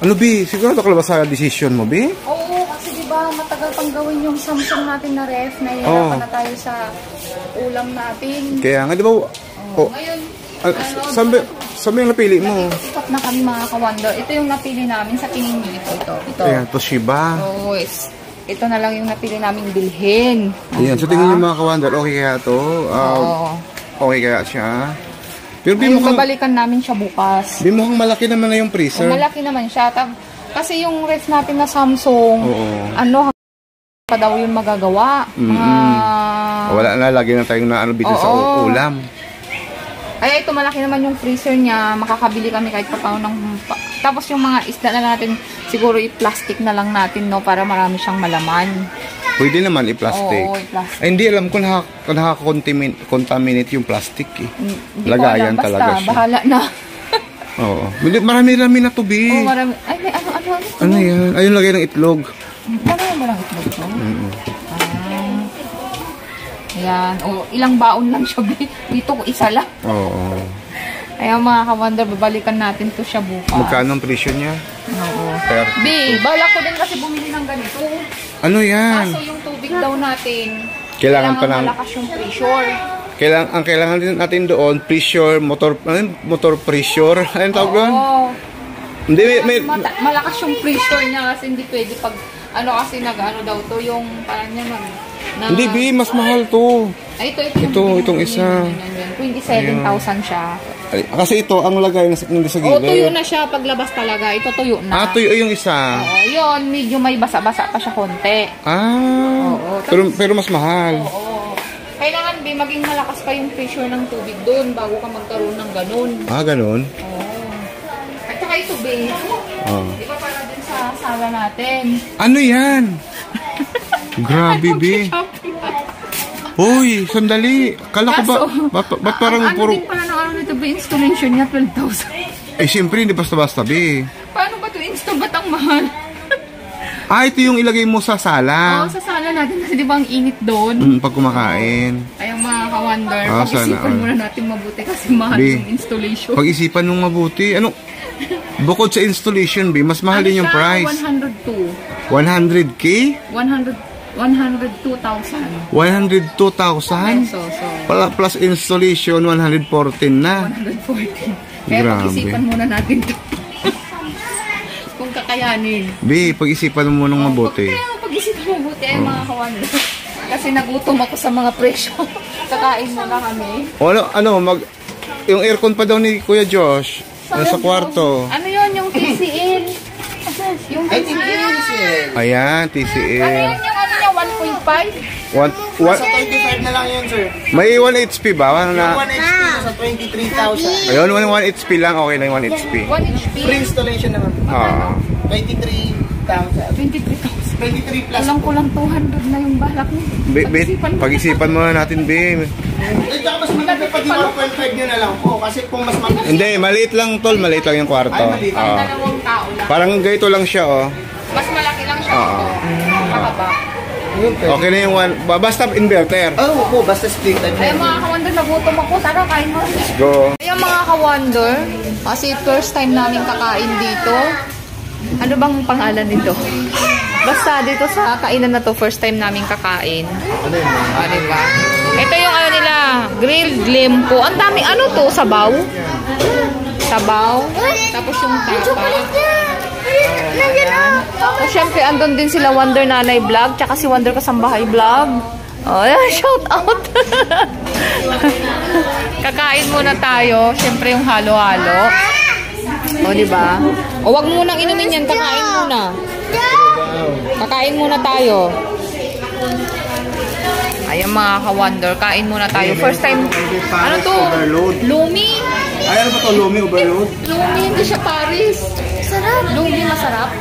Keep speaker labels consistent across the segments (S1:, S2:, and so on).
S1: Ano, B? Sigurado ka ba sa decision mo, B?
S2: Oo, kasi diba matagal pang gawin yung Samsung natin na ref. Nahihirapan na tayo sa ulam natin.
S1: Kaya nga, di ba?
S2: Ngayon,
S1: saan yung napili mo?
S2: Stop na kami mga ka-wonder. Ito yung napili namin sa tingin nyo. Ito.
S1: Ayan, Toshiba.
S2: Oo, ito na lang yung napili namin bilhin.
S1: Ayan, so tingin nyo mga ka-wonder, okay kaya to? Okay kaya siya? Pero
S2: babalikan namin siya bukas.
S1: Di mukhang malaki naman na yung freezer.
S2: Malaki naman siya. Kasi yung ref natin na Samsung, pa daw yun magagawa.
S1: Wala na, lagi na tayong naanobito sa ulam.
S2: Kaya ito malaki naman yung freezer niya, makakabili kami kahit pa paano ng... Tapos yung mga isda na natin, siguro i-plastic na lang natin, no, para marami siyang malaman.
S1: Pwede naman i-plastic.
S2: Oo, i-plastic.
S1: Ay, hindi alam kung nakaka-contaminate yung plastic eh.
S2: Hindi
S1: lagayan
S2: ko alam.
S1: talaga
S2: basta,
S1: siya.
S2: bahala na.
S1: Oo. Marami-rami na tubi.
S2: Oo, marami. Ay, may ano.
S1: Ano yan? Ayun, lagay ng itlog.
S2: Ano ba lang itlog ko? Ayan. Ilang baon lang siya. Dito ko isa lang.
S1: Oo.
S2: Kaya mga ka-wonder, babalikan natin to siya bukas.
S1: Magkano ang presyo niya?
S2: Oo.
S1: 30.
S2: B, balak ko din kasi bumili ng ganito.
S1: Ano yan?
S2: Kaso yung tubig daw natin,
S1: kailangan pa ng
S2: malakas yung pressure.
S1: Ang kailangan natin doon, pressure, motor pressure. Anong tawag doon?
S2: Oo.
S1: Hindi,
S2: malakas yung pressure niya kasi hindi pwede pag, kasi nag-ano daw to, yung parang niya
S1: hindi, B, mas mahal to.
S2: Ay,
S1: itong isa.
S2: 27,000 siya.
S1: Kasi ito, ang lagay na sa gilid.
S2: Tuyo na siya paglabas talaga. Ito tuyo na.
S1: Tuyo yung isa.
S2: Oo, yun. Medyo may basa-basa pa siya konti.
S1: Oo. Pero mas mahal.
S2: Oo. Kailangan, B, maging malakas pa yung pressure ng tubig doon bago ka magkaroon ng ganun.
S1: Ganun?
S2: Oo. At saka ito, B. Di ba para din sa sala natin?
S1: Ano yan? Grabe, B. Hoy, sandali. Kala ko ba't parang puro...
S2: Ano din pala ng nito ba installation niya? 12,000.
S1: Siyempre, hindi basta-basta, B.
S2: Paano ba ito install? Ba't ang mahal?
S1: Ito yung ilagay mo sa sala.
S2: Oo, sa sala natin kasi di ba ang init doon?
S1: Pag kumakain.
S2: Ay, mga ka-wonder, pag-isipan muna natin mabuti kasi mahal yung installation.
S1: Pag-isipan nung mabuti. Bukod sa installation, B, mas mahal din yung price.
S2: 102.
S1: 100K?
S2: 102,000.
S1: 102,000?
S2: Pesos.
S1: Plus installation, 114 na.
S2: 114. Kaya pag-isipan muna natin ito. Kung kakayanin.
S1: B, pag-isipan mo munang mabuti.
S2: Pag-isipan mo mabuti ay mga ka-wonder. Kasi nagutom ako sa mga presyo. Kakain muna kami.
S1: Yung aircon pa daw ni Kuya Josh. Sa kwarto.
S2: Ano yun? Yung TCL? Yung TCL.
S1: Ayan, TCL.
S2: Ano yun yung 1.5?
S3: Sa 25 na lang yun, sir.
S1: May 1 HP ba?
S3: Yung 1 HP sa 23,000.
S1: Ayun, 1 HP lang. Okay lang yung 1 HP.
S2: 1 HP?
S3: Free installation naman. 23,000. 23 plus.
S2: Alam ko lang 200 na yung balak mo.
S1: Pag-isipan mo na natin, B.
S3: Mas maganda pag yung 1.5 nyo na lang po. Kasi kung mas maganda.
S1: Hindi, maliit lang, tol. Maliit lang yung kwarto.
S2: Dalawang tao lang.
S1: Parang ganito lang siya,
S2: Mas malaki lang siya. Mahaba.
S1: Okay na yung basta inverter.
S3: Oo, basta split.
S2: Ay, mga ka-wonder, nagutom ako. Tara, kain mo.
S1: Let's go.
S2: Ay, mga ka-wonder, kasi first time namin kakain dito. Ano bang pangalan nito? Basta dito sa kainan na to, first time namin kakain.
S3: Ano yun?
S2: Diba? Ito yung nila, grilled limpo. Ang daming to, sabaw. Sabaw. Tapos yung tapa. So, syempre, andun din sila Wonder Nanay Vlog, tsaka si Wonder Kasambahay Vlog. Shout out! Kakain muna tayo. Syempre, yung halo-halo. Diba? Wag mo nang inumin yan. Kakain muna. Kakain muna tayo. Ayan mga ka-wonder. Kain muna tayo. First time. Ano to? Lumi?
S1: Ay, ano ba to? Lumi overload?
S2: Lumi, hindi siya Paris. Sarap. Lumi, masarap.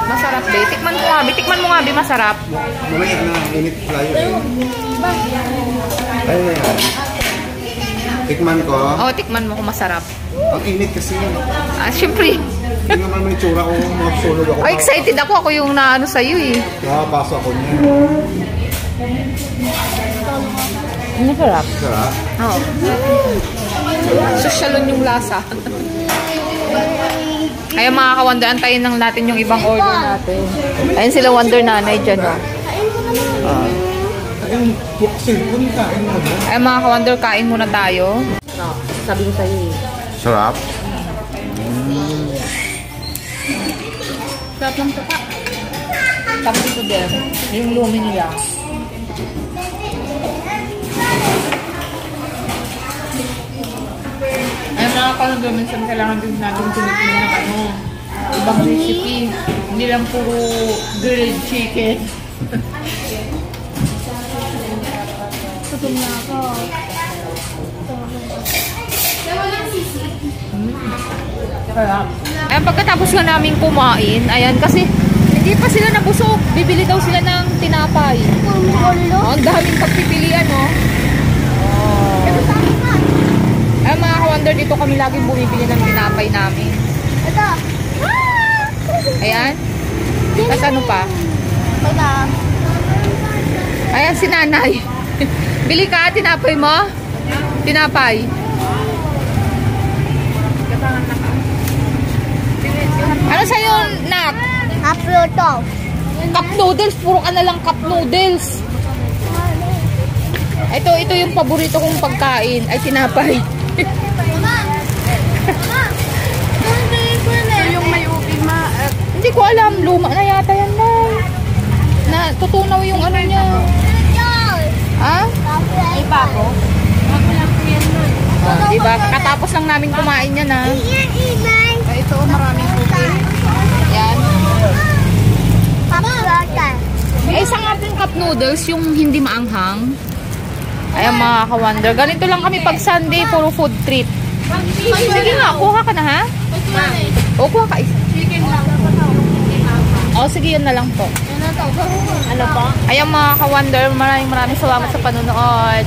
S2: Masarap, be. Tikman mo nga, be. Tikman mo nga, be. Masarap.
S1: Mamaya na. Init flyer. Ayun na yan. Tikman ko.
S2: Tikman mo kung masarap.
S1: Ang init kasi.
S2: Syempre.
S1: Hindi naman may tsura ko. Makasulog ako.
S2: Excited ako. Ako yung naano sa'yo eh.
S1: Nakapasok ako niya.
S2: Masarap.
S1: Sarap?
S2: Oo. Sosyalon yung lasa. Kaya mga ka-wonder, antayin lang natin yung ibang order natin. Ayun sila wonder nanay dyan, oh. Ay mga ka-wonder, kain muna tayo. Sabi ko sa'yo eh.
S1: Sarap.
S2: Sarap ng tuka. Sabi ko din, yung lumi nila. Ay mga ka-wonder, minsan kailangan din natin tinitin ng ano, ibang recipe. Hindi lang puro grilled chicken.
S4: Tutum na ako.
S2: Ayan, pagkatapos nga namin kumain, ayan, kasi hindi pa sila nabusog. Bibili daw sila ng tinapay. Oh, ang daming pagpipilian, oh. Ayan, mga ka-wonder, dito kami laging bumibili ng tinapay namin.
S4: Ito.
S2: Ayan. Tapos ano pa?
S4: Ito.
S2: Ayan, si nanay. Bili ka, tinapay mo? Tinapay. Ano sa'yo, Nak?
S4: Apluto.
S2: Cup noodles. Puro ka na lang cup noodles. Ito yung paborito kong pagkain. Ay, tinapay.
S4: Yung may ubi
S2: Hindi ko alam. Luma na yata yan, Nay. Tutunaw yung ano niya. Ha?
S4: Iba ko.
S2: Diba? Kakatapos lang namin kumain yan, ha? Ito, maraming ubi. Yan. Isa nga pong cup noodles, yung hindi maanghang. Ayan mga ka-wonder. Ganito lang kami pag Sunday, puro food trip. Sige nga, kuha ka na ha? O, kuha ka isa. O, sige yun na lang po.
S4: Ano pa?
S2: Ayan mga ka-wonder, maraming salamat sa panonood.